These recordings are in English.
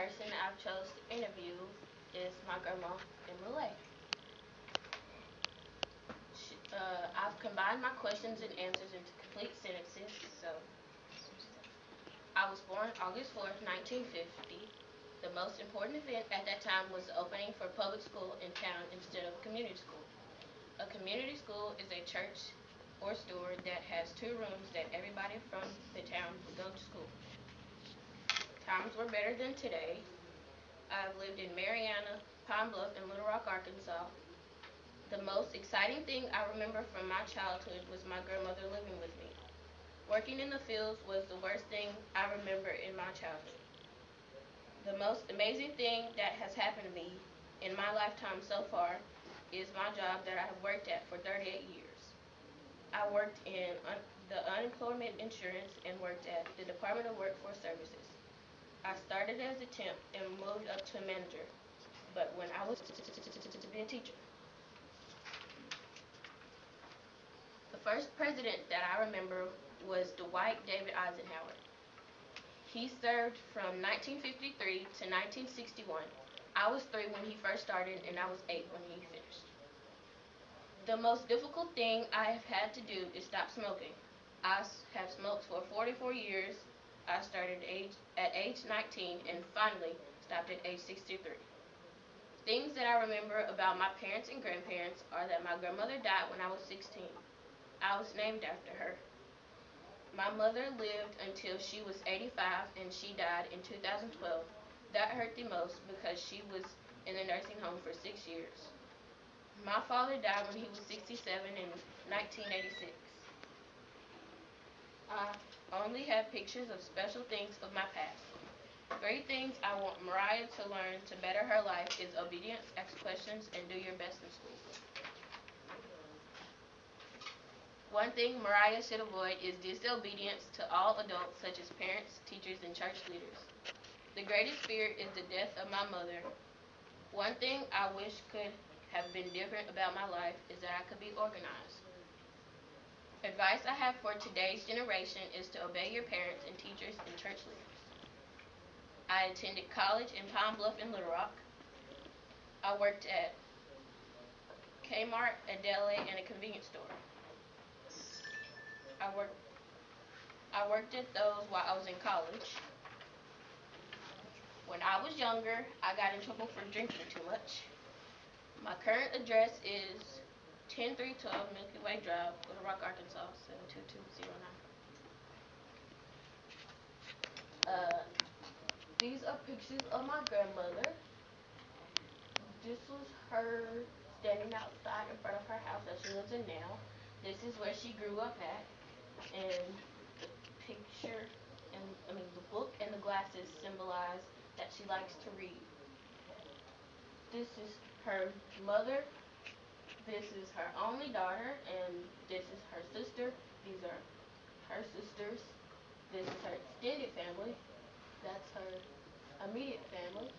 person I've chose to interview is my grandma in Malay. I've combined my questions and answers into complete sentences. So, I was born August 4th, 1950. The most important event at that time was the opening for public school in town instead of community school. A community school is a church or store that has two rooms that everybody from the town would go to school. Times were better than today. I've lived in Marianna, Pine Bluff, and Little Rock, Arkansas. The most exciting thing I remember from my childhood was my grandmother living with me. Working in the fields was the worst thing I remember in my childhood. The most amazing thing that has happened to me in my lifetime so far is my job that I have worked at for 38 years. I worked in the unemployment insurance and worked at the Department of Workforce Services. I started as a temp and moved up to a manager, but when I was to be a teacher. The first president that I remember was Dwight David Eisenhower. He served from 1953 to 1961. I was 3 when he first started, and I was 8 when he finished. The most difficult thing I have had to do is stop smoking. I have smoked for 44 years. I started at age 19 and finally stopped at age 63. Things that I remember about my parents and grandparents are that my grandmother died when I was 16. I was named after her. My mother lived until she was 85 and she died in 2012. That hurt the most because she was in the nursing home for 6 years. My father died when he was 67 in 1986. I only have pictures of special things of my past. 3 things I want Mariah to learn to better her life is obedience, ask questions, and do your best in school. One thing Mariah should avoid is disobedience to all adults such as parents, teachers, and church leaders. The greatest fear is the death of my mother. One thing I wish could have been different about my life is that I could be organized. Advice I have for today's generation is to obey your parents and teachers and church leaders. I attended college in Pine Bluff and Little Rock. I worked at Kmart, a deli, and a convenience store. I worked I worked at those while I was in college. When I was younger, I got in trouble for drinking too much. My current address is 10312 Milky Way Drive, Little Rock, Arkansas, 72209. These are pictures of my grandmother. This was her standing outside in front of her house that she lives in now. This is where she grew up at. And the picture and the book and the glasses symbolize that she likes to read. This is her mother. This is her only daughter, and this is her sister. These are her sisters. This is her extended family. That's her immediate family.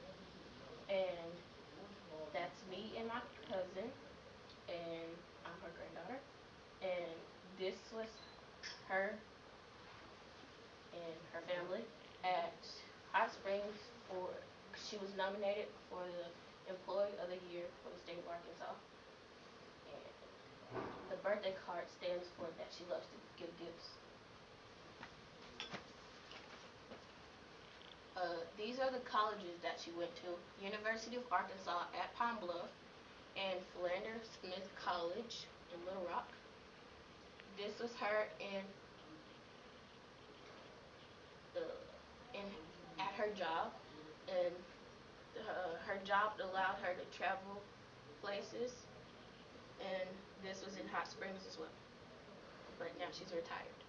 And that's me and my cousin, and I'm her granddaughter. And this was her and her family at Hot Springs for she was nominated for the Employee of the Year for the state of Arkansas. And the birthday card stands for that she loves to give gifts. These are the colleges that she went to: University of Arkansas at Pine Bluff and Philander Smith College in Little Rock. This was her in at her job, and her job allowed her to travel places, and this was in Hot Springs as well. But now she's retired.